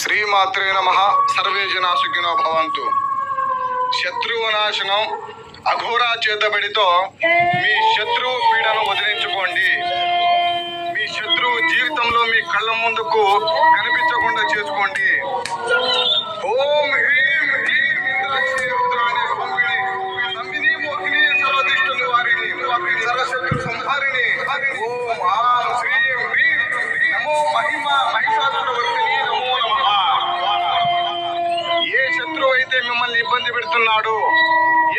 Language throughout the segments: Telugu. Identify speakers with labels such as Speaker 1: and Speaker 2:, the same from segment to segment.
Speaker 1: శ్రీమాత్రే నమః. సర్వే జనా సుఖినో భవంతు. శత్రువునాశనం అఘోరా చేతబడితో మీ శత్రువు పీడను వదిలించుకోండి. మీ శత్రువు జీవితంలో మీ కళ్ళ ముందుకు కనిపించకుండా చేసుకోండి. ఓం హ్రీం హ్రీం ఇంద్రాక్షి రుద్రాణి స్వామిని నందిని మోహిని సర్వదిష్టులు వారిని సర్వశత్రు సంహారిణి. ఓం ఆం శ్రీం హ్రీం నమో మహిమ మహిషాసురవర్తిని నమో నమః. ఏ శత్రువు అయితే మిమ్మల్ని ఇబ్బంది పెడుతున్నాడో,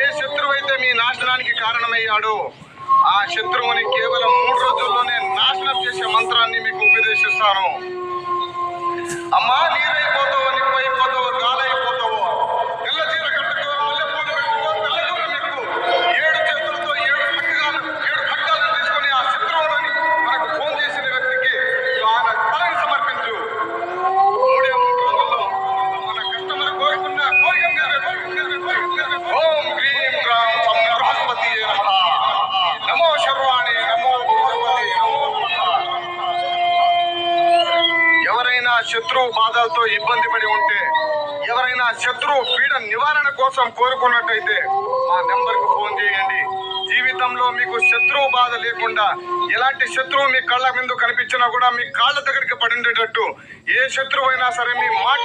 Speaker 1: ఏ శత్రువు అయితే మీ నాశనానికి కారణమయ్యాడో, ఆ శత్రువుని కేవలం 3 రోజుల్లోనే నాశనం చేసే మంత్రాన్ని మీకు ఉపదేశిస్తాను. అమ్మా, నీరైపోతావో, నిప్పైపోతావో, గాలైపోతావో, తెల్ల చీర కట్టుకో, మల్లెపూలు పెట్టుకో, తెల్లదూరం ఎక్కు, 7 చేతులతో 7 ఖడ్గాలను తీసుకొని ఆ శత్రువులని మనకు ఫోన్ చేసిన వ్యక్తికి ఆయన తలని సమర్పించు. 3 రోజుల్లో మన కస్టమర్ కోరుకున్న కోరిక ఓం గ్రీం గ్రాం బృహస్పతి నమః. నమో శర్వాణి నమో బృహస్పతి నమో నమః. ఎవరైనా శత్రువు బాధలతో ఇబ్బంది పడి ఉంటే, ఎవరైనా శత్రువు పీడ నివారణ కోసం కోరుకున్నట్టయితే మా నెంబర్కు ఫోన్ చేయండి. జీవితంలో మీకు శత్రువు బాధ లేకుండా, ఎలాంటి శత్రువు మీ కళ్ళ ముందు కనిపించినా కూడా మీ కాళ్ళ దగ్గరికి పడిండేటట్టు ఏ శత్రువు అయినా సరే మీ మాట